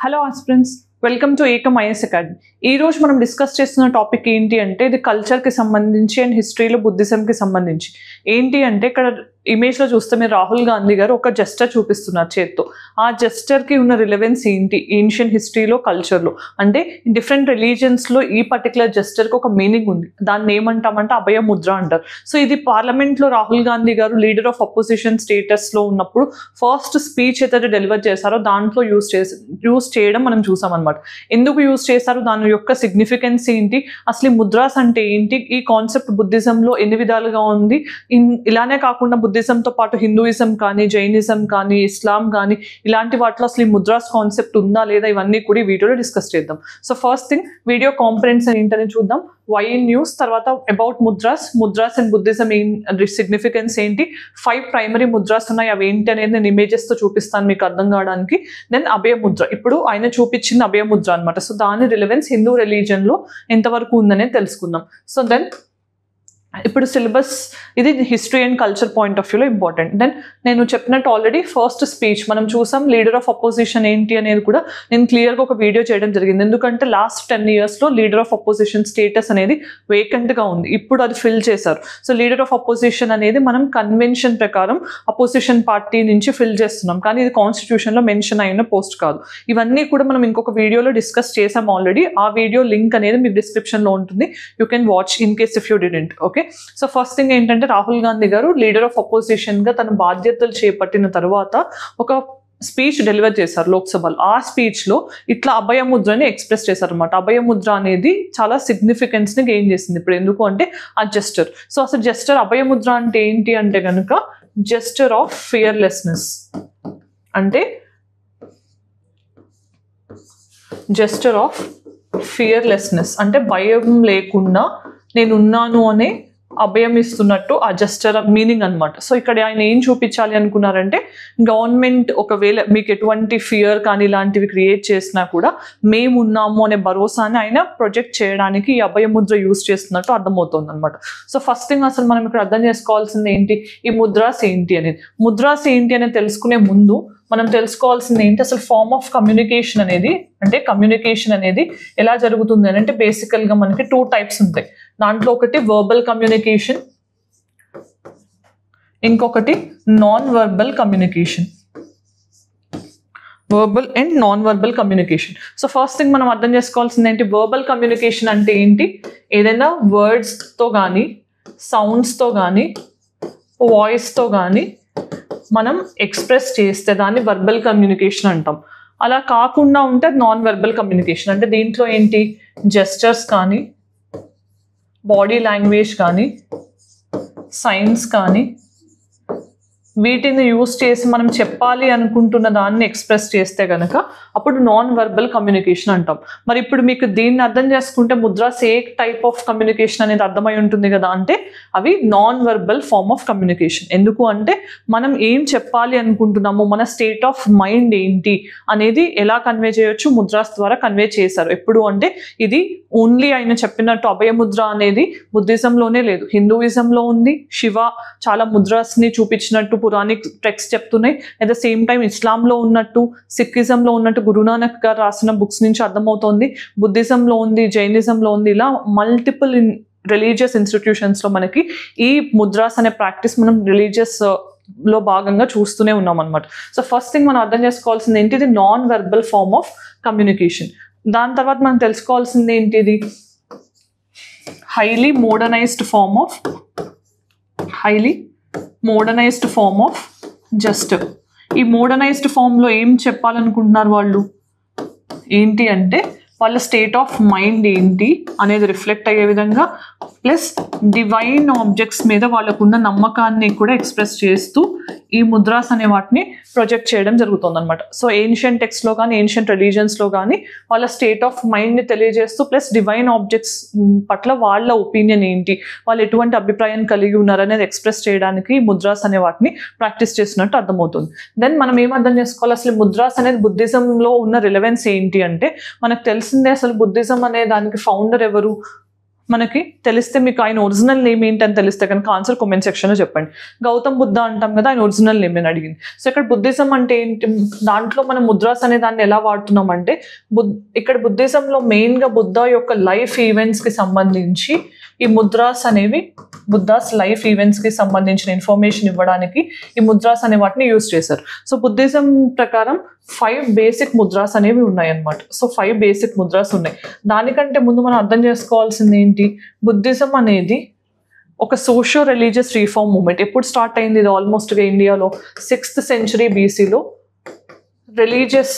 Hello aspirants, welcome to Ekam IAS academy. ఈ రోజు మనం డిస్కస్ చేస్తున్న టాపిక్ ఏంటి అంటే ఇది కల్చర్కి సంబంధించి అండ్ హిస్టరీలో బుద్ధిజంకి సంబంధించి. ఏంటి అంటే ఇక్కడ ఇమేజ్లో చూస్తే మీరు రాహుల్ గాంధీ గారు ఒక జెస్టర్ చూపిస్తున్నారు చేత్తో. ఆ జెస్టర్కి ఉన్న రిలవెన్స్ ఏంటి ఏన్షియన్ హిస్టరీలో, కల్చర్లో అంటే డిఫరెంట్ రిలీజియన్స్లో ఈ పర్టికులర్ జెస్టర్కి ఒక మీనింగ్ ఉంది. దాన్ని ఏమంటామంటే అభయ ముద్ర అంటారు. సో ఇది పార్లమెంట్లో రాహుల్ గాంధీ గారు లీడర్ ఆఫ్ అపోజిషన్ స్టేటస్లో ఉన్నప్పుడు ఫస్ట్ స్పీచ్ ఏదైతే డెలివర్ చేశారో దాంట్లో యూస్ చేయడం మనం చూసామన్నమాట. ఎందుకు యూస్ చేశారు, దాని యొక్క సిగ్నిఫికెన్స్ ఏంటి, అసలు ముద్రాస్ అంటే ఏంటి, ఈ కాన్సెప్ట్ బుద్ధిజంలో ఎన్ని విధాలుగా ఉంది, ఇలానే కాకుండా బుద్ధిజంతో పాటు హిందూయిజం కానీ, జైనిజం కానీ, ఇస్లాం కానీ ఇలాంటి వాటిలో అసలు ఈ ముద్రాస్ కాన్సెప్ట్ ఉందా లేదా, ఇవన్నీ కూడా ఈ వీడియోలో డిస్కస్ చేద్దాం. సో ఫస్ట్ థింగ్ వీడియో కాంపరెన్స్ ఏంటని చూద్దాం. వై ఇన్ న్యూస్, తర్వాత about mudras and Buddhism significance ఏంటి, 5 ప్రైమరీ ముద్రాస్ ఉన్నాయి అవి ఏంటి అనేది నేను ఇమేజెస్తో చూపిస్తాను మీకు అర్థం కావడానికి. దెన్ అభయ ముద్ర, ఇప్పుడు ఆయన చూపించింది అభయ ముద్ర అనమాట. సో దాని రిలవెన్స్ హిందూ రిలీజన్లో ఎంతవరకు ఉందనేది తెలుసుకుందాం. సో దెన్ ఇప్పుడు సిలబస్ ఇది history and culture point of వ్యూలో ఇంపార్టెంట్. దెన్ నేను చెప్పినట్టు ఆల్రెడీ ఫస్ట్ స్పీచ్ మనం చూసాం. లీడర్ ఆఫ్ అపోజిషన్ ఏంటి అనేది కూడా నేను క్లియర్గా ఒక వీడియో చేయడం జరిగింది. ఎందుకంటే లాస్ట్ 10 yearsలో లీడర్ ఆఫ్ అపోజిషన్ స్టేటస్ అనేది వేకెంట్గా ఉంది. ఇప్పుడు అది ఫిల్ చేశారు. సో లీడర్ ఆఫ్ అపోజిషన్ అనేది మనం కన్వెన్షన్ ప్రకారం అపోజిషన్ పార్టీ నుంచి ఫిల్ చేస్తున్నాం, కానీ ఇది కాన్స్టిట్యూషన్లో మెన్షన్ అయిన పోస్ట్ కాదు. ఇవన్నీ కూడా మనం ఇంకొక వీడియోలో డిస్కస్ చేసాం ఆల్రెడీ. ఆ వీడియో లింక్ అనేది మీకు డిస్క్రిప్షన్లో ఉంటుంది. You can watch in case if you didn't. Okay, so first thing ఏంటంటే రాహుల్ గాంధీ గారు లీడర్ ఆఫ్ అపోజిషన్గా తన బాధ్యతలు చేపట్టిన తర్వాత ఒక స్పీచ్ డెలివర్ చేశారు లోక్సభలో. ఆ స్పీచ్లో ఇట్లా అభయముద్రని ఎక్స్ప్రెస్ చేశారు అనమాట. అభయముద్ర అనేది చాలా సిగ్నిఫికెన్స్ని గెయిన్ చేసింది. ఇప్పుడు ఎందుకు అంటే ఆ జెస్టర్. సో అసలు జెస్టర్ అభయముద్ర అంటే ఏంటి అంటే కనుక జెస్టర్ ఆఫ్ ఫియర్లెస్నెస్, అంటే జెస్టర్ ఆఫ్ ఫియర్లెస్నెస్ అంటే భయం లేకుండా నేనున్నాను అనే అభయం ఇస్తున్నట్టు ఆ జెస్చర్ మీనింగ్ అనమాట. సో ఇక్కడ ఆయన ఏం చూపించాలి అనుకున్నారంటే గవర్నమెంట్ ఒకవేళ మీకు ఎటువంటి ఫియర్ కానీ ఇలాంటివి క్రియేట్ చేసినా కూడా మేము ఉన్నాము అనే భరోసాని ఆయన ప్రొజెక్ట్ చేయడానికి ఈ అభయముద్ర యూజ్ చేస్తున్నట్టు అర్థమవుతుంది అనమాట. సో ఫస్ట్ థింగ్ అసలు మనం ఇక్కడ అర్థం చేసుకోవాల్సింది ఏంటి, ఈ ముద్రాస్ ఏంటి అనేది. ముద్రాస్ ఏంటి అనేది తెలుసుకునే ముందు మనం తెలుసుకోవాల్సింది ఏంటి, అసలు ఫార్మ్ ఆఫ్ కమ్యూనికేషన్ అనేది, అంటే కమ్యూనికేషన్ అనేది ఎలా జరుగుతుంది అని అంటే బేసికల్గా మనకి 2 types ఉంటాయి. దాంట్లో ఒకటి వర్బల్ కమ్యూనికేషన్, ఇంకొకటి non verbal communication. Verbal and non verbal communication. So first thing మనం అర్థం చేసుకోవాల్సింది ఏంటి, వర్బల్ కమ్యూనికేషన్ అంటే ఏంటి, ఏదైనా వర్డ్స్తో కానీ, సౌండ్స్తో కానీ, వాయిస్తో కానీ మనం ఎక్స్ప్రెస్ చేస్తే దాన్ని వర్బల్ కమ్యూనికేషన్ అంటాం. అలా కాకుండా ఉంటే నాన్ వెర్బల్ కమ్యూనికేషన్. అంటే దీంట్లో ఏంటి, జెస్చర్స్ కానీ, బాడీ లాంగ్వేజ్ కానీ, సైన్స్ కానీ వీటిని యూస్ చేసి మనం చెప్పాలి అనుకుంటున్న దాన్ని ఎక్స్ప్రెస్ చేస్తే కనుక అప్పుడు నాన్ వర్బల్ కమ్యూనికేషన్ అంటాం. మరి ఇప్పుడు మీకు దీన్ని అర్థం చేసుకుంటే mudras a type of communication అనేది అర్థమై ఉంటుంది కదా, అంటే అవి non verbal form of communication. ఎందుకు అంటే మనం ఏం చెప్పాలి అనుకుంటున్నాము, మన స్టేట్ ఆఫ్ మైండ్ ఏంటి అనేది ఎలా కన్వే చేయొచ్చు, ముద్రాస్ ద్వారా కన్వే చేశారు. ఎప్పుడు అంటే ఇది ఓన్లీ ఆయన చెప్పినట్టు అభయముద్ర అనేది బుద్ధిజంలోనే లేదు, హిందూయిజంలో ఉంది. శివ చాలా ముద్రాస్ని చూపించినట్టు పురాణిక్ టెక్స్ట్ చెప్తున్నాయి. అట్ ద సేమ్ టైం ఇస్లాంలో ఉన్నట్టు, సిక్కిజంలో ఉన్నట్టు గురునానక్ గారు రాసిన బుక్స్ నుంచి అర్థమవుతోంది. బుద్ధిజంలో ఉంది, జైనిజంలో ఉంది. ఇలా మల్టిపుల్ రిలీజియస్ ఇన్స్టిట్యూషన్స్లో మనకి ఈ ముద్రాస్ అనే ప్రాక్టీస్ మనం రిలీజియస్ లో భాగంగా చూస్తూనే ఉన్నాం అనమాట. సో ఫస్ట్ థింగ్ మనం అర్థం చేసుకోవాల్సింది ఏంటి, ఇది non verbal form of communication. దాని తర్వాత మనం తెలుసుకోవాల్సింది ఏంటి, ఇది highly modernized form of gesture. ఈ మోడర్నైజ్డ్ ఫామ్లో ఏం చెప్పాలనుకుంటున్నారు వాళ్ళు ఏంటి అంటే వాళ్ళ స్టేట్ ఆఫ్ మైండ్ ఏంటి అనేది రిఫ్లెక్ట్ అయ్యే విధంగా, ప్లస్ డివైన్ ఆబ్జెక్ట్స్ మీద వాళ్ళకున్న నమ్మకాన్ని కూడా ఎక్స్ప్రెస్ చేస్తూ ఈ ముద్రాస్ అనే వాటిని ప్రొజెక్ట్ చేయడం జరుగుతుంది అనమాట. సో ఏన్షియంట్ టెక్స్ట్లో కానీ, ఏన్షియంట్ రిలీజియన్స్లో కానీ వాళ్ళ స్టేట్ ఆఫ్ మైండ్ని తెలియజేస్తూ ప్లస్ డివైన్ ఆబ్జెక్ట్స్ పట్ల వాళ్ళ ఒపీనియన్ ఏంటి, వాళ్ళు ఎటువంటి అభిప్రాయాన్ని కలిగి ఉన్నారనేది ఎక్స్ప్రెస్ చేయడానికి ముద్రాస్ అనే వాటిని ప్రాక్టీస్ చేసినట్టు అర్థమవుతుంది. దెన్ మనం ఏం అర్థం చేసుకోవాలి, అసలు ముద్రాస్ అనేది బుద్ధిజంలో ఉన్న రిలవెన్స్ ఏంటి అంటే మనకు తెలిసిందే. అసలు బుద్ధిజం అనే దానికి ఫౌండర్ ఎవరు, మనకి తెలిస్తే, మీకు ఆయన ఒరిజినల్ నేమ్ ఏంటని తెలిస్తే కనుక ఆన్సర్ కామెంట్ సెక్షన్లో చెప్పండి. గౌతమ్ బుద్ధ అంటాం కదా, ఆయన ఒరిజినల్ నేమ్ అని అడిగింది. సో ఇక్కడ బుద్ధిజం అంటే ఏంటి, దాంట్లో మనం ముద్రాస్ అనే దాన్ని ఎలా వాడుతున్నాం అంటే, ఇక్కడ బుద్ధిజంలో మెయిన్గా బుద్ధ యొక్క లైఫ్ ఈవెంట్స్కి సంబంధించి ఈ ముద్రాస్ అనేవి, బుద్ధాస్ లైఫ్ ఈవెంట్స్కి సంబంధించిన ఇన్ఫర్మేషన్ ఇవ్వడానికి ఈ ముద్రాస్ అనే వాటిని యూజ్ చేశారు. సో బుద్ధిజం ప్రకారం 5 బేసిక్ ముద్రాస్ అనేవి ఉన్నాయన్నమాట. సో 5 బేసిక్ ముద్రాస్ ఉన్నాయి. దానికంటే ముందు మనం అర్థం చేసుకోవాల్సింది ఏంటి, బుద్ధిజం అనేది ఒక సోషో రిలీజియస్ రీఫార్మ్ మూమెంట్. ఎప్పుడు స్టార్ట్ అయింది ఇది, ఆల్మోస్ట్గా ఇండియాలో 6th century BCలో రిలీజియస్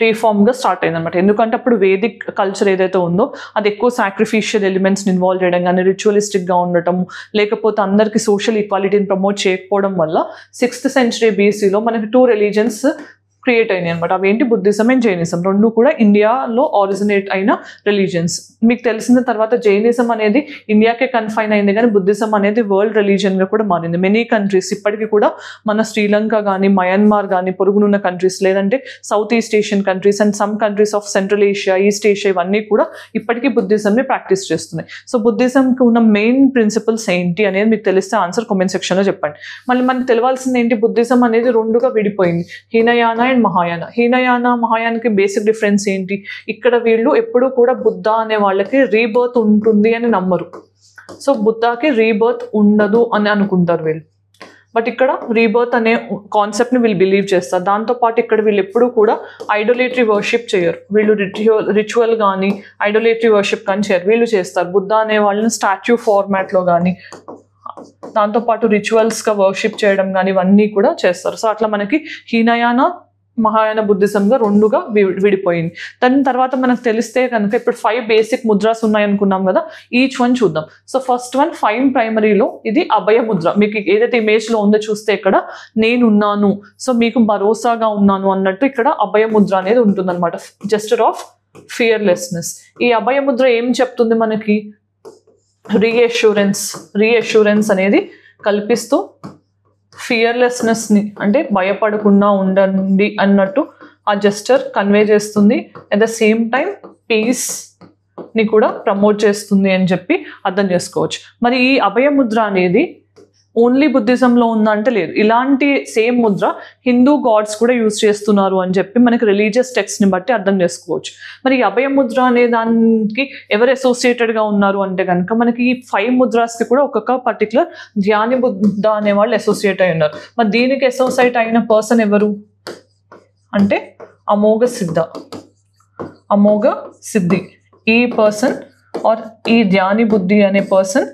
రీఫార్మ్గా స్టార్ట్ అయింది అనమాట. ఎందుకంటే అప్పుడు వేదిక్ కల్చర్ ఏదైతే ఉందో అది ఎక్కువ సాక్రిఫిషియల్ ఎలిమెంట్స్ని ఇన్వాల్వ్ చేయడం కానీ, రిచువలిస్టిక్గా ఉండటం, లేకపోతే అందరికీ సోషల్ ఈక్వాలిటీని ప్రమోట్ చేయకపోవడం వల్ల 6th century BCలో మనకి 2 రిలీజన్స్ క్రియేట్ అయినాయి అనమాట. అవేంటి, బుద్ధిజం అండ్ జైనిజం. రెండు కూడా ఇండియాలో ఆరిజినేట్ అయిన రిలీజియన్స్. మీకు తెలిసిన తర్వాత జైనిజం అనేది ఇండియాకే కన్ఫైన్ అయింది, కానీ బుద్ధిజం అనేది వరల్డ్ రిలీజియన్గా కూడా మారింది. మెనీ కంట్రీస్ ఇప్పటికీ కూడా మన శ్రీలంక కానీ, మయన్మార్ కానీ, పొరుగునున్న కంట్రీస్, లేదంటే south east Asian countries and some countries of central Asia, east Asia, ఇవన్నీ కూడా ఇప్పటికీ బుద్ధిజంని ప్రాక్టీస్ చేస్తున్నాయి. సో బుద్ధిజంకి ఉన్న మెయిన్ ప్రిన్సిపల్స్ ఏంటి అనేది మీకు తెలిస్తే ఆన్సర్ కామెంట్ సెక్షన్లో చెప్పండి. మళ్ళీ మనకు తెలియాల్సింది ఏంటి, బుద్ధిజం అనేది 2గా విడిపోయింది, హీనయాన అండ్ మహాయాన. హీనయాన మహాయానకి బేసిక్ డిఫరెన్స్ ఏంటి, ఇక్కడ వీళ్ళు ఎప్పుడూ కూడా బుద్ధ అనే వాళ్ళకి రీబర్త్ ఉంటుంది అని నమ్మరు. సో బుద్ధకి రీబర్త్ ఉండదు అని అనుకుంటారు వీళ్ళు. బట్ ఇక్కడ రీబర్త్ అనే కాన్సెప్ట్ని వీళ్ళు బిలీవ్ చేస్తారు. దాంతోపాటు ఇక్కడ వీళ్ళు ఎప్పుడూ కూడా ఐడోలేటరీ వర్షిప్ చేయరు. వీళ్ళు రిచువల్ కానీ ఐడోలేటరీ వర్షిప్ కానీ చేయరు, వీళ్ళు చేస్తారు. బుద్ధ అనే వాళ్ళని స్టాచ్యూ ఫార్మాట్లో కానీ, దాంతోపాటు రిచువల్స్గా వర్షిప్ చేయడం కానీ ఇవన్నీ కూడా చేస్తారు. సో అట్లా మనకి హీనయాన మహాయాన బుద్ధిజంగా 2గా విడిపోయింది. దాని తర్వాత మనకు తెలిస్తే కనుక ఇప్పుడు 5 బేసిక్ ముద్రాస్ ఉన్నాయనుకున్నాం కదా, ఈచ్ వన్ చూద్దాం. సో ఫస్ట్ వన్ 5 ప్రైమరీలో ఇది అభయ ముద్ర. మీకు ఏదైతే ఇమేజ్లో ఉందో చూస్తే ఇక్కడ నేనున్నాను, సో మీకు భరోసాగా ఉన్నాను అన్నట్టు ఇక్కడ అభయ ముద్ర అనేది ఉంటుందన్నమాట. Gesture of fearlessness. ఈ అభయ ముద్ర ఏం చెప్తుంది మనకి, రీఅష్యూరెన్స్ అనేది కల్పిస్తూ ఫియర్లెస్నెస్ని, అంటే భయపడకుండా ఉండండి అన్నట్టు ఆ జెస్చర్ కన్వే చేస్తుంది. అట్ ద సేమ్ టైం పీస్ని కూడా ప్రమోట్ చేస్తుంది అని చెప్పి అర్థం చేసుకోవచ్చు. మరి ఈ అభయముద్ర అనేది ఓన్లీ బుద్ధిజంలో ఉందంటే లేదు, ఇలాంటి సేమ్ ముద్ర హిందూ గాడ్స్ కూడా యూజ్ చేస్తున్నారు అని చెప్పి మనకి రిలీజియస్ టెక్స్ట్ని బట్టి అర్థం చేసుకోవచ్చు. మరి ఈ అభయముద్ర అనే దానికి ఎవరు అసోసియేటెడ్గా ఉన్నారు అంటే కనుక మనకి ఈ 5 ముద్రాస్కి కూడా ఒక్కొక్క పర్టికులర్ ధ్యాని బుద్ధ అనే వాళ్ళు అసోసియేట్ అయి ఉన్నారు. మరి దీనికి అసోసియేట్ అయిన పర్సన్ ఎవరు అంటే అమోఘ సిద్ధి. ఈ పర్సన్ ఆర్ ఈ ధ్యాని బుద్ధి అనే పర్సన్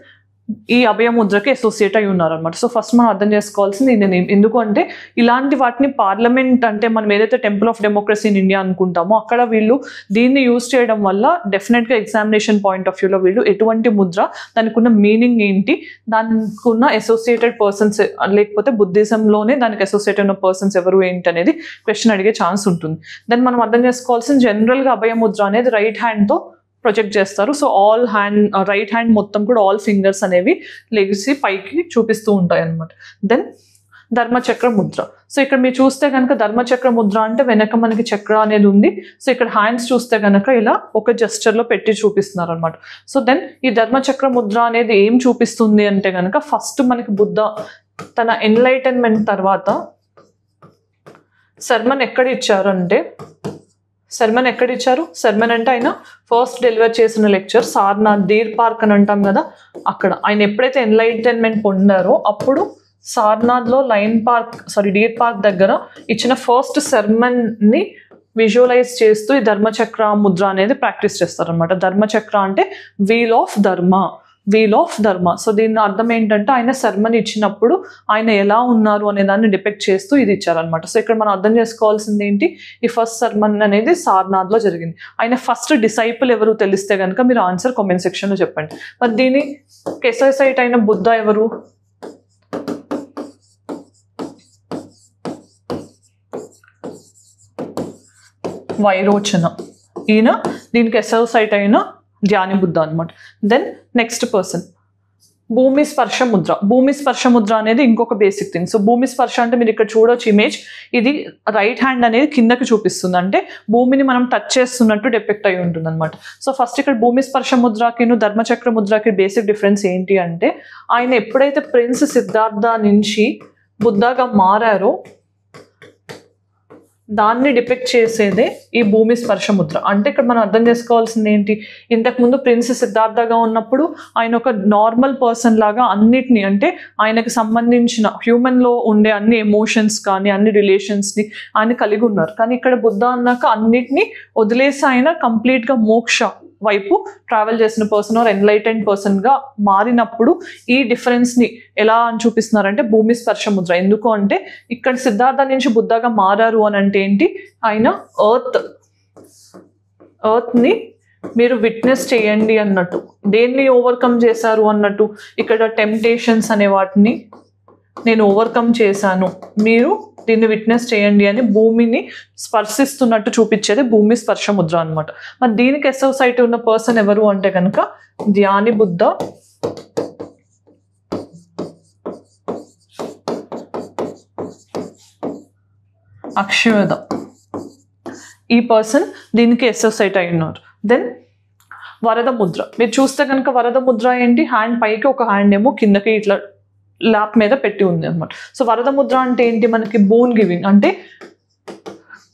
ఈ అభయముద్రకి అసోసియేట్ అయి ఉన్నారనమాట. సో ఫస్ట్ మనం అర్థం చేసుకోవాల్సింది ఇది. ఎందుకు అంటే ఇలాంటి వాటిని పార్లమెంట్, అంటే మనం ఏదైతే temple of democracy in India అనుకుంటామో అక్కడ వీళ్ళు దీన్ని యూజ్ చేయడం వల్ల డెఫినెట్గా ఎగ్జామినేషన్ పాయింట్ ఆఫ్ వ్యూలో వీళ్ళు ఎటువంటి ముద్ర, దానికి ఉన్న మీనింగ్ ఏంటి, దానికి ఉన్న అసోసియేటెడ్ పర్సన్స్, లేకపోతే బుద్ధిజంలోనే దానికి అసోసియేట్ ఉన్న పర్సన్స్ ఎవరు ఏంటి అనేది క్వశ్చన్ అడిగే ఛాన్స్ ఉంటుంది. దాన్ని మనం అర్థం చేసుకోవాల్సింది, జనరల్గా అభయముద్ర అనేది రైట్ హ్యాండ్తో ప్రొజెక్ట్ చేస్తారు. సో రైట్ హ్యాండ్ మొత్తం కూడా ఆల్ ఫింగర్స్ అనేవి లెగిసి పైకి చూపిస్తూ ఉంటాయి అన్నమాట. దెన్ ధర్మచక్ర ముద్ర. సో ఇక్కడ మీరు చూస్తే కనుక ధర్మచక్ర ముద్ర అంటే వెనక మనకి చక్ర అనేది ఉంది. సో ఇక్కడ హ్యాండ్స్ చూస్తే కనుక ఇలా ఒక జెస్చర్లో పెట్టి చూపిస్తున్నారు అనమాట. సో దెన్ ఈ ధర్మచక్ర ముద్ర అనేది ఏం చూపిస్తుంది అంటే కనుక, ఫస్ట్ మనకి బుద్ధ తన ఎన్లైటన్మెంట్ తర్వాత సర్మన్ ఎక్కడ ఇచ్చారు, సర్మన్ అంటే ఆయన ఫస్ట్ డెలివర్ చేసిన లెక్చర్ సారనాథ్ డీర్ పార్క్ అని అంటాం కదా, అక్కడ ఆయన ఎప్పుడైతే ఎన్లైటన్మెంట్ పొందారో అప్పుడు సారనాథ్లో డీర్ పార్క్ దగ్గర ఇచ్చిన ఫస్ట్ సర్మన్ని విజువలైజ్ చేస్తూ ఈ ధర్మచక్ర ముద్ర అనేది ప్రాక్టీస్ చేస్తారనమాట. ధర్మచక్ర అంటే వీల్ ఆఫ్ ధర్మ. సో దీని అర్థం ఏంటంటే ఆయన సర్మన్ ఇచ్చినప్పుడు ఆయన ఎలా ఉన్నారు అనే దాన్ని డిపెక్ట్ చేస్తూ ఇది ఇచ్చారనమాట. సో ఇక్కడ మనం అర్థం చేసుకోవాల్సింది ఏంటి, ఈ ఫస్ట్ సర్మన్ అనేది సారనాథ్లో జరిగింది. ఆయన ఫస్ట్ డిసైపుల్ ఎవరు తెలిస్తే కనుక మీరు ఆన్సర్ కామెంట్ సెక్షన్లో చెప్పండి. మరి దీని అసోసియేట్ అయిన బుద్ధ ఎవరు, వైరోచన. ఈయన దీనికి అసోసియేట్ అయిన ధ్యాని బుద్ధ అనమాట. దెన్ నెక్స్ట్ పర్సన్ భూమి స్పర్శ ముద్ర. భూమి స్పర్శ ముద్ర అనేది ఇంకొక బేసిక్ థింగ్. సో భూమి స్పర్శ అంటే మీరు ఇక్కడ చూడొచ్చు ఇమేజ్, ఇది రైట్ హ్యాండ్ అనేది కిందకి చూపిస్తుంది, అంటే భూమిని మనం టచ్ చేస్తున్నట్టు డిపెక్ట్ అయి ఉంటుంది అనమాట. సో ఫస్ట్ ఇక్కడ భూమి స్పర్శ ముద్రకి ధర్మచక్ర ముద్రకి బేసిక్ డిఫరెన్స్ ఏంటి అంటే, ఆయన ఎప్పుడైతే ప్రిన్స్ సిద్ధార్థ నుంచి బుద్ధగా మారారో దాన్ని డిపెక్ట్ చేసేదే ఈ భూమి స్పర్శ ముద్ర. అంటే ఇక్కడ మనం అర్థం చేసుకోవాల్సింది ఏంటి, ఇంతకుముందు ప్రిన్స్ సిద్ధార్థగా ఉన్నప్పుడు ఆయన ఒక నార్మల్ పర్సన్ లాగా అన్నిటినీ, అంటే ఆయనకు సంబంధించిన హ్యూమన్లో ఉండే అన్ని ఎమోషన్స్ కానీ అన్ని రిలేషన్స్ని ఆయన కలిగి ఉన్నారు. కానీ ఇక్కడ బుద్ధ అన్నాక అన్నిటినీ వదిలేసి ఆయన కంప్లీట్గా మోక్ష వైపు ట్రావెల్ చేసిన పర్సన్ ఆర్ ఎన్లైటెండ్ పర్సన్గా మారినప్పుడు ఈ డిఫరెన్స్ని ఎలా అని చూపిస్తున్నారంటే భూమి స్పర్శ ముద్ర. ఎందుకు అంటే ఇక్కడ సిద్ధార్థ నుంచి బుద్ధగా మారారు అని అంటే ఏంటి, ఆయన ఎర్త్ని మీరు విట్నెస్ చేయండి అన్నట్టు, దేన్ని ఓవర్కమ్ చేశారు అన్నట్టు. ఇక్కడ టెంప్టేషన్స్ అనే వాటిని నేను ఓవర్కమ్ చేశాను, మీరు దీన్ని విట్నెస్ చేయండి అని భూమిని స్పర్శిస్తున్నట్టు చూపించేది భూమి స్పర్శ ముద్ర అనమాట. మరి దీనికి అసోసియేట్ ఉన్న పర్సన్ ఎవరు అంటే కనుక ధ్యాని బుద్ధ, అక్షయద, ఈ పర్సన్ దీనికి అసోసియేట్ అయి ఉన్నారు. దెన్ వరద ముద్ర. మీరు చూస్తే కనుక వరద ముద్ర ఏంటి, హ్యాండ్ పైకి ఒక హ్యాండ్ ఏమో కిందకి ఇట్లా ల్యాప్ మీద పెట్టి ఉంది అనమాట. సో వరద ముద్ర అంటే ఏంటి, మనకి బోన్ గివింగ్, అంటే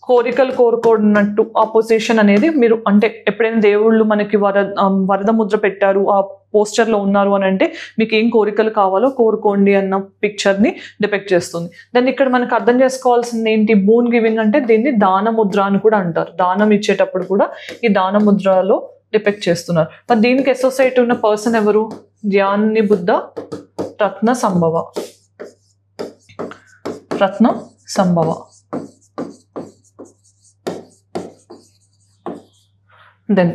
కోరికలు కోరుకున్నట్టు ఆ పొజిషన్ అనేది మీరు, అంటే ఎప్పుడైనా దేవుళ్ళు మనకి వరద ముద్ర పెట్టారు, ఆ పోస్టర్లో ఉన్నారు అని అంటే మీకు ఏం కోరికలు కావాలో కోరుకోండి అన్న పిక్చర్ని డిపెక్ట్ చేస్తుంది. దాన్ని ఇక్కడ మనకు అర్థం చేసుకోవాల్సింది ఏంటి, బోన్ గివింగ్ అంటే దీన్ని దాన ముద్ర అని కూడా అంటారు. దానం ఇచ్చేటప్పుడు కూడా ఈ దాన ముద్రలో డిపెక్ట్ చేస్తున్నారు. మరి దీనికి అసోసియేట్ ఉన్న పర్సన్ ఎవరు, ధ్యాని బుద్ధ రత్న సంభవ. రత్న సంభవ. దెన్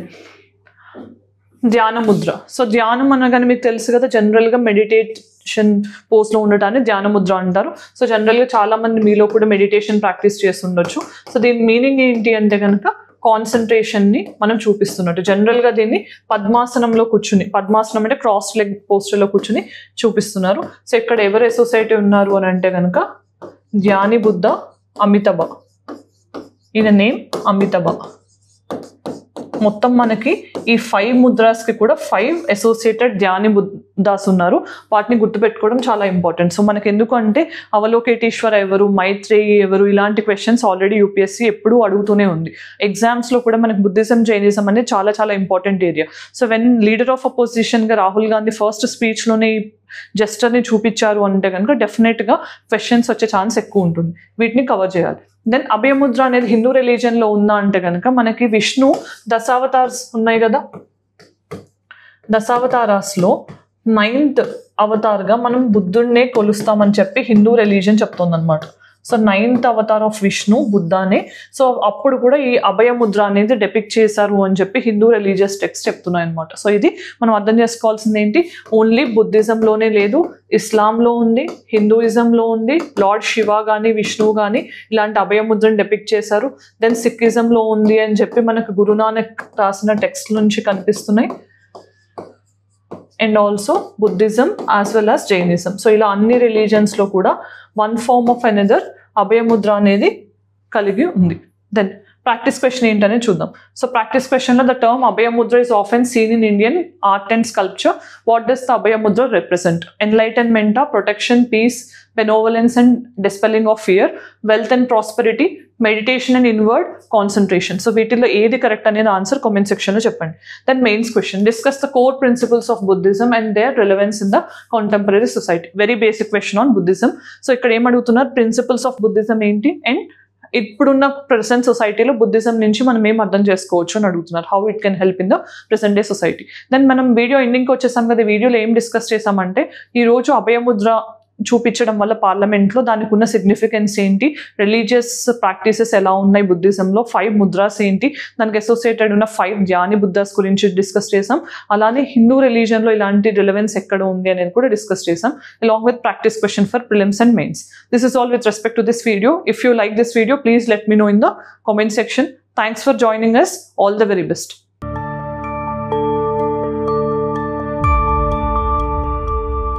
ధ్యాన ముద్ర. సో ధ్యానం అనగానే మీకు తెలుసు కదా, జనరల్గా మెడిటేషన్ పోస్ట్లో ఉండటాన్ని ధ్యాన ముద్ర అంటారు. సో జనరల్గా చాలామంది మీలో కూడా మెడిటేషన్ ప్రాక్టీస్ చేస్తుండొచ్చు. సో దీని మీనింగ్ ఏంటి అంటే కనుక కాన్సన్ట్రేషన్ని మనం చూపిస్తున్నట్టు. జనరల్గా దీన్ని పద్మాసనంలో కూర్చుని, పద్మాసనం అంటే క్రాస్ లెగ్ పోస్టర్లో కూర్చుని చూపిస్తున్నారు. సో ఇక్కడ ఎవరు అసోసియేట్ ఉన్నారు అని అంటే కనుక ధ్యాని బుద్ధ అమితభ. ఈయన నేమ్ అమితభ. మొత్తం మనకి ఈ 5 ముద్రాస్కి కూడా 5 అసోసియేటెడ్ ధ్యాని బుద్ధాస్ ఉన్నారు. వాటిని గుర్తుపెట్టుకోవడం చాలా ఇంపార్టెంట్. సో మనకి ఎందుకు అంటే అవలోకేటీశ్వర ఎవరు, మైత్రేయి ఎవరు, ఇలాంటి క్వశ్చన్స్ ఆల్రెడీ యూపీఎస్సీ ఎప్పుడూ అడుగుతూనే ఉంది. ఎగ్జామ్స్లో కూడా మనకి బుద్ధిజం జైనిజం అనేది చాలా చాలా important area. So when leader of అపోజిషన్గా రాహుల్ గాంధీ ఫస్ట్ స్పీచ్లోనే జెస్టర్ని చూపించారు అంటే కనుక డెఫినెట్గా క్వశ్చన్స్ వచ్చే ఛాన్స్ ఎక్కువ ఉంటుంది. వీటిని కవర్ చేయాలి. దెన్ అభయముద్ర అనేది హిందూ రిలీజన్లో ఉందా అంటే కనుక మనకి విష్ణు దశావతార్స్ ఉన్నాయి కదా, దశావతారాస్లో 9th అవతార్గా మనం బుద్ధుడినే కొలుస్తామని చెప్పి హిందూ రిలీజన్ చెప్తుందన్నమాట. So 9th avatar of Vishnu బుద్ధానే. సో అప్పుడు కూడా ఈ అభయముద్ర అనేది డెపిక్ట్ చేశారు అని చెప్పి హిందూ రిలీజియస్ టెక్స్ట్ చెప్తున్నాయి అనమాట. సో ఇది మనం అర్థం చేసుకోవాల్సింది ఏంటి, ఓన్లీ బుద్ధిజంలోనే లేదు, ఇస్లాంలో ఉంది, హిందూయిజంలో ఉంది. లార్డ్ శివ కానీ విష్ణువు కానీ ఇలాంటి అభయముద్రను డెపిక్ట్ చేశారు. దెన్ సిక్కిజంలో ఉంది అని చెప్పి మనకు గురునానక్ రాసిన టెక్స్ట్ నుంచి కనిపిస్తున్నాయి. And also Buddhism as well as Jainism. So ఇలా అన్ని రిలీజన్స్లో కూడా one form of another abhayamudra అనేది కలిగి ఉంది. దెన్ ప్రాక్టీస్ క్వశ్చన్ ఏంటనే చూద్దాం. సో ప్రాక్టీస్ క్వశ్చన్లో the term abhayamudra is often seen in Indian art and sculpture. What does the అభయముద్ర represent? Enlightenment, protection, peace, benevolence and dispelling of fear, wealth and prosperity, meditation and inward concentration. So వీటిల్లో ఏది correct అనేది answer comment సెక్షన్లో చెప్పండి. Then mains question, discuss the core principles of Buddhism and their relevance in the contemporary society. Very basic question on Buddhism. So ఇక్కడ ఏమడుగుతున్నారు, principles of Buddhism ఏంటి and ఇప్పుడున్న present సొసైటీలో బుద్ధిజం నుంచి మనం ఏం అర్థం చేసుకోవచ్చు అని అడుగుతున్నారు. How it can help in the present day society. Then మనం వీడియో ఎండింగ్కి వచ్చేసాం కదా, వీడియోలో ఏం డిస్కస్ చేసామంటే ఈరోజు అభయముద్ర చూపించడం వల్ల పార్లమెంట్లో దానికి ఉన్న సిగ్నిఫికెన్స్ ఏంటి, రిలీజియస్ ప్రాక్టీసెస్ ఎలా ఉన్నాయి బుద్ధిజంలో, 5 ముద్రాస్ ఏంటి, దానికి అసోసియేటెడ్ ఉన్న 5 ధ్యాని బుద్ధాస్ గురించి డిస్కస్ చేసాం. అలానే హిందూ రిలీజన్లో ఇలాంటి రిలవెన్స్ ఎక్కడ ఉంది అనేది కూడా డిస్కస్ చేసాం, along with practice question for prelims and mains. This is all with respect to this video. If you like this video, please let me know in the comment section. Thanks for joining us. All the very best.